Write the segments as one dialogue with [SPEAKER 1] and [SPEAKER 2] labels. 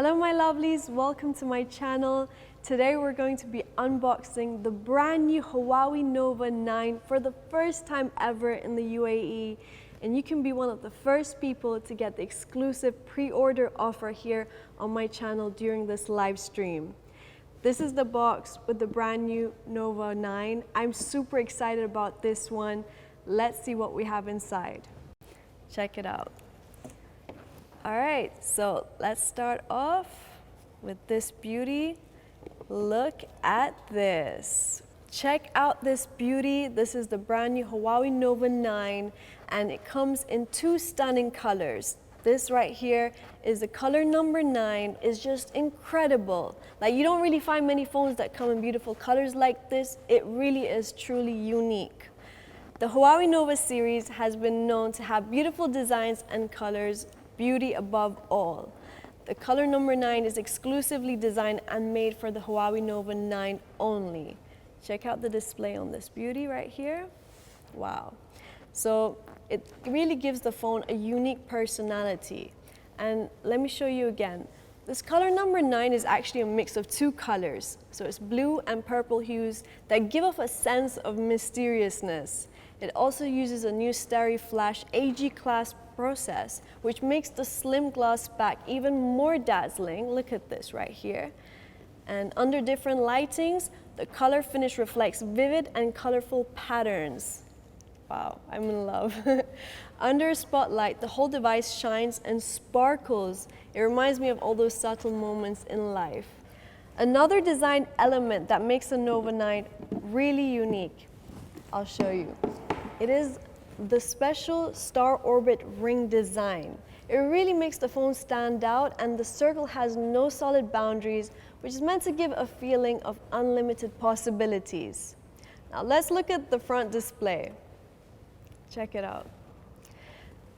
[SPEAKER 1] Hello my lovelies, welcome to my channel. Today we're going to be unboxing the brand new Huawei Nova 9 for the first time ever in the UAE. And you can be one of the first people to get the exclusive pre-order offer here on my channel during this live stream. This is the box with the brand new Nova 9. I'm super excited about this one. Let's see what we have inside. Check it out. All right, so let's start off with this beauty. Look at this. Check out this beauty. This is the brand new Huawei Nova 9 and it comes in two stunning colors. This right here is the color number 9. It's just incredible. Like, you don't really find many phones that come in beautiful colors like this. It really is truly unique. The Huawei Nova series has been known to have beautiful designs and colors, beauty above all. The color number 9 is exclusively designed and made for the Huawei Nova 9 only. Check out the display on this beauty right here. Wow. So it really gives the phone a unique personality. And let me show you again. This color number 9 is actually a mix of two colors. So it's blue and purple hues that give off a sense of mysteriousness. It also uses a new Stereo Flash AG class process, which makes the slim glass back even more dazzling. Look at this right here. And under different lightings, the color finish reflects vivid and colorful patterns. Wow, I'm in love. Under a spotlight, the whole device shines and sparkles. It reminds me of all those subtle moments in life. Another design element that makes the Nova 9 really unique, I'll show you. It is the special star orbit ring design. It really makes the phone stand out, and the circle has no solid boundaries, which is meant to give a feeling of unlimited possibilities. Now let's look at the front display. Check it out.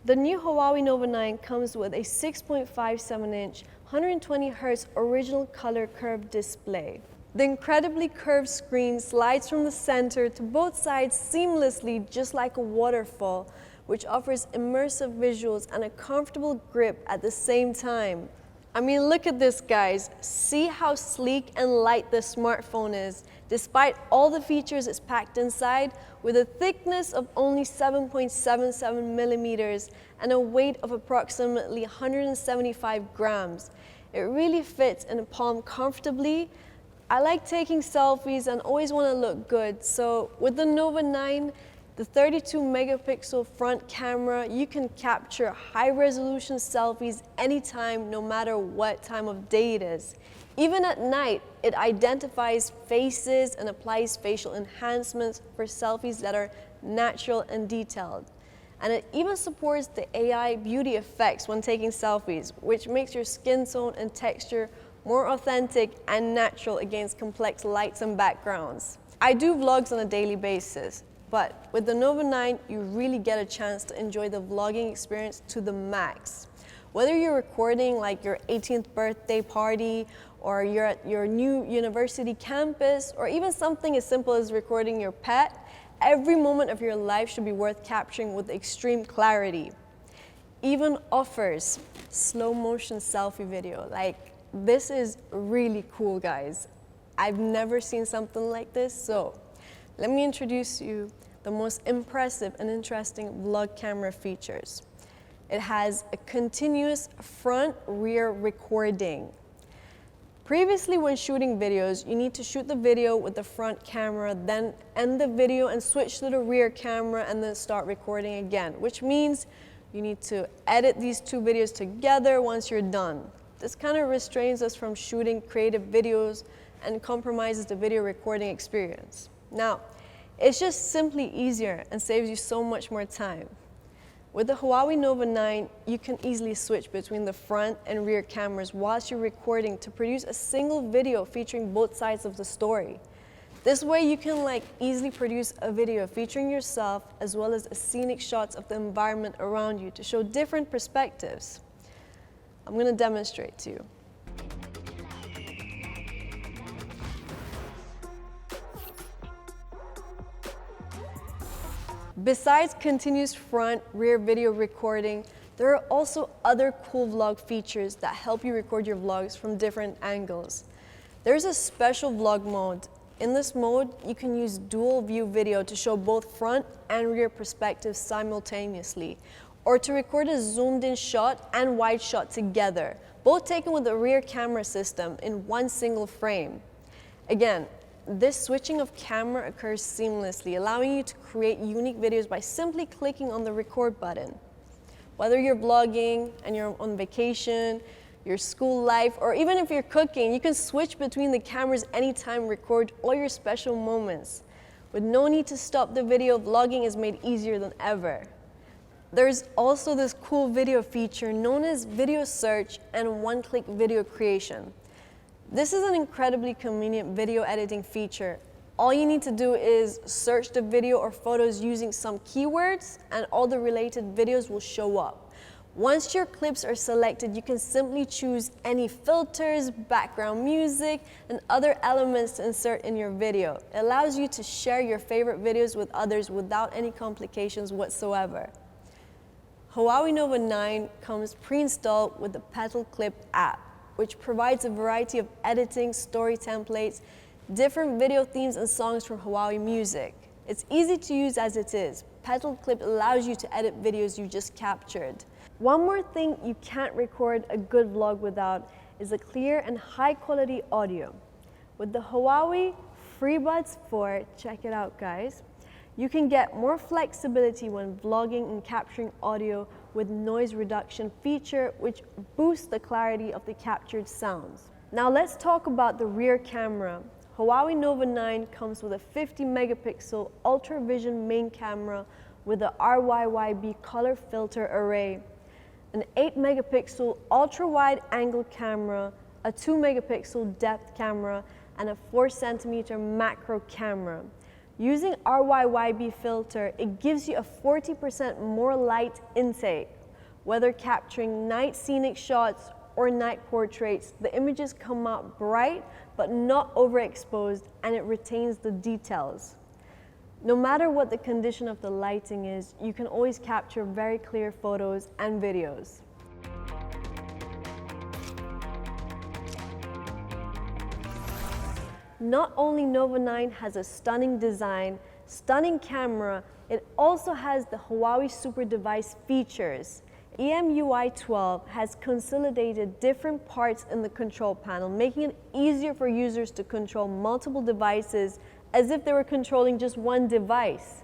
[SPEAKER 1] The new Huawei Nova 9 comes with a 6.57-inch, 120Hz original color curved display. The incredibly curved screen slides from the center to both sides seamlessly, just like a waterfall, which offers immersive visuals and a comfortable grip at the same time. I mean, look at this, guys. See how sleek and light this smartphone is, despite all the features it's packed inside, with a thickness of only 7.77 millimeters and a weight of approximately 175 grams. It really fits in a palm comfortably. I like taking selfies and always want to look good, so with the Nova 9, the 32 megapixel front camera, you can capture high resolution selfies anytime, no matter what time of day it is. Even at night, it identifies faces and applies facial enhancements for selfies that are natural and detailed. And it even supports the AI beauty effects when taking selfies, which makes your skin tone and texture more authentic and natural against complex lights and backgrounds. I do vlogs on a daily basis, but with the Nova 9, you really get a chance to enjoy the vlogging experience to the max. Whether you're recording like your 18th birthday party, or you're at your new university campus, or even something as simple as recording your pet, every moment of your life should be worth capturing with extreme clarity. Even offers slow motion selfie video. Like, this is really cool, guys. I've never seen something like this, so let me introduce you the most impressive and interesting vlog camera features. It has a continuous front-rear recording. Previously, when shooting videos, you need to shoot the video with the front camera, then end the video and switch to the rear camera and then start recording again, which means you need to edit these two videos together once you're done. This kind of restrains us from shooting creative videos and compromises the video recording experience. Now, it's just simply easier and saves you so much more time. With the Huawei Nova 9, you can easily switch between the front and rear cameras whilst you're recording to produce a single video featuring both sides of the story. This way you can easily produce a video featuring yourself as well as scenic shots of the environment around you to show different perspectives. I'm going to demonstrate to you. Besides continuous front-rear video recording, There are also other cool vlog features that help you record your vlogs from different angles. There's a special vlog mode. In this mode, you can use dual view video to show both front and rear perspectives simultaneously, or to record a zoomed in shot and wide shot together, both taken with a rear camera system in one single frame. Again, this switching of camera occurs seamlessly, allowing you to create unique videos by simply clicking on the record button. Whether you're vlogging and you're on vacation, your school life, or even if you're cooking, you can switch between the cameras anytime, record all your special moments. With no need to stop the video, vlogging is made easier than ever. There's also this cool video feature known as video search and one-click video creation. This is an incredibly convenient video editing feature. All you need to do is search the video or photos using some keywords and all the related videos will show up. Once your clips are selected, you can simply choose any filters, background music, and other elements to insert in your video. It allows you to share your favorite videos with others without any complications whatsoever. Huawei Nova 9 comes pre-installed with the Petal Clip app, which provides a variety of editing, story templates, different video themes, and songs from Huawei Music. It's easy to use as it is. Petal Clip allows you to edit videos you just captured. One more thing you can't record a good vlog without is a clear and high quality audio. With the Huawei FreeBuds 4, check it out guys, you can get more flexibility when vlogging and capturing audio with noise reduction feature, which boosts the clarity of the captured sounds. Now let's talk about the rear camera. Huawei Nova 9 comes with a 50 megapixel ultra vision main camera with a RYYB color filter array, an 8 megapixel ultra wide angle camera, a 2 megapixel depth camera, and a 4 centimeter macro camera. Using RYYB filter, it gives you a 40% more light intake. Whether capturing night scenic shots or night portraits, the images come out bright but not overexposed, and it retains the details. No matter what the condition of the lighting is, you can always capture very clear photos and videos. Not only Nova 9 has a stunning design, stunning camera, it also has the Huawei Super Device features. EMUI 12 has consolidated different parts in the control panel, making it easier for users to control multiple devices as if they were controlling just one device.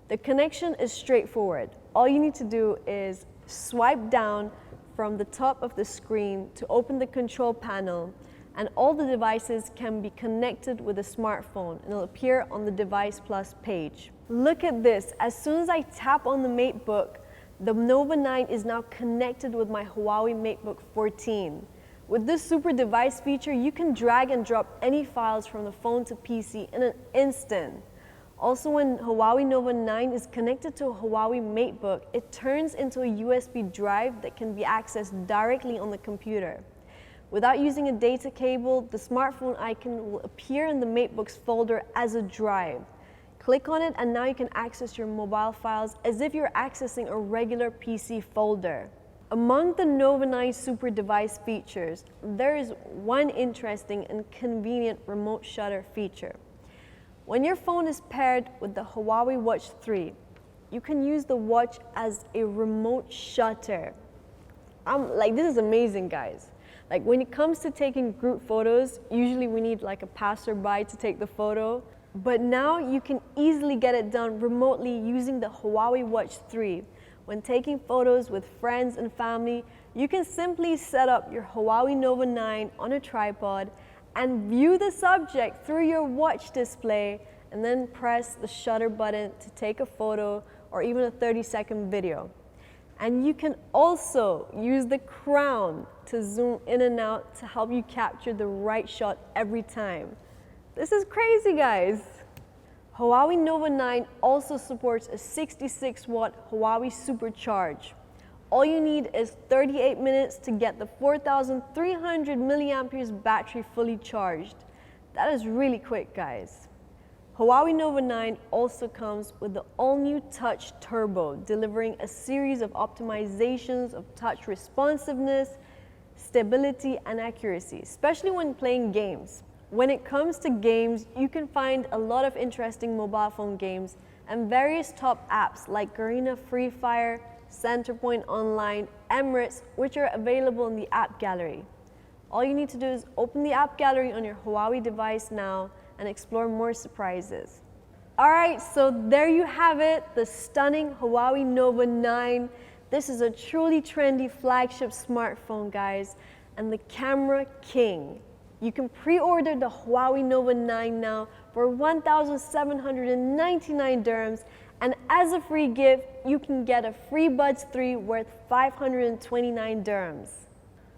[SPEAKER 1] The connection is straightforward. All you need to do is swipe down from the top of the screen to open the control panel, and all the devices can be connected with a smartphone, and it'll appear on the Device Plus page. Look at this. As soon as I tap on the MateBook, the Nova 9 is now connected with my Huawei MateBook 14. With this super device feature, you can drag and drop any files from the phone to PC in an instant. Also, when Huawei Nova 9 is connected to a Huawei MateBook, it turns into a USB drive that can be accessed directly on the computer. Without using a data cable, the smartphone icon will appear in the MateBook's folder as a drive. Click on it and now you can access your mobile files as if you're accessing a regular PC folder. Among the Nova 9 super device features, there is one interesting and convenient remote shutter feature. When your phone is paired with the Huawei Watch 3, you can use the watch as a remote shutter. This is amazing, guys. Like when it comes to taking group photos, usually we need like a passerby to take the photo. But now you can easily get it done remotely using the Huawei Watch 3. When taking photos with friends and family, you can simply set up your Huawei Nova 9 on a tripod and view the subject through your watch display, and then press the shutter button to take a photo or even a 30-second video. And you can also use the crown to zoom in and out to help you capture the right shot every time. This is crazy, guys. Huawei Nova 9 also supports a 66-watt Huawei Supercharge. All you need is 38 minutes to get the 4,300 milliamperes battery fully charged. That is really quick, guys. Huawei Nova 9 also comes with the all-new Touch Turbo, delivering a series of optimizations of touch responsiveness, stability, and accuracy, especially when playing games. When it comes to games, you can find a lot of interesting mobile phone games and various top apps like Garena Free Fire, Centerpoint Online, Emirates, which are available in the app gallery. All you need to do is open the app gallery on your Huawei device now and explore more surprises. All right, so there you have it, the stunning Huawei Nova 9. This is a truly trendy flagship smartphone, guys, and the camera king. You can pre-order the Huawei Nova 9 now for 1,799 dirhams, and as a free gift, you can get a free Buds 3 worth 529 dirhams.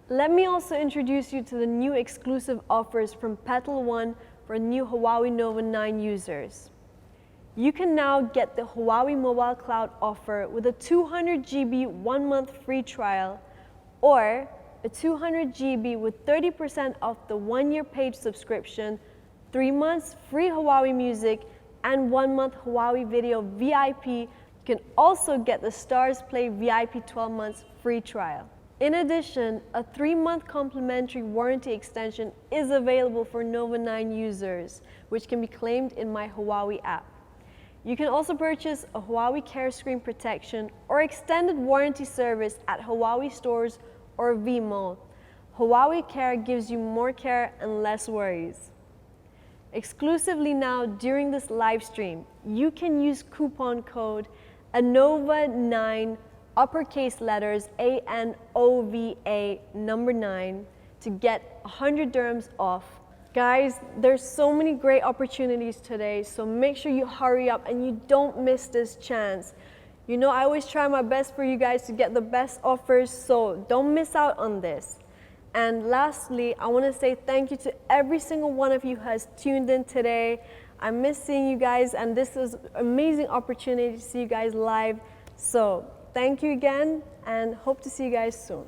[SPEAKER 1] Let me also introduce you to the new exclusive offers from Petal One for new Huawei Nova 9 users. You can now get the Huawei Mobile Cloud offer with a 200 GB 1-month free trial, or a 200 GB with 30% off the 1-year paid subscription, 3 months free Huawei Music, and 1 month Huawei Video VIP. You can also get the Stars Play VIP 12 months free trial. In addition, a 3-month complimentary warranty extension is available for Nova 9 users, which can be claimed in My Huawei app. You can also purchase a Huawei Care Screen Protection or extended warranty service at Huawei stores or VMall. Huawei Care gives you more care and less worries. Exclusively now during this live stream, you can use coupon code ANOVA9, uppercase letters ANOVA number 9, to get 100 dirhams off. Guys, there's so many great opportunities today, so make sure you hurry up and you don't miss this chance. You know, I always try my best for you guys to get the best offers, so don't miss out on this. And lastly, I want to say thank you to every single one of you who has tuned in today. I miss seeing you guys, and this was an amazing opportunity to see you guys live. So thank you again, and hope to see you guys soon.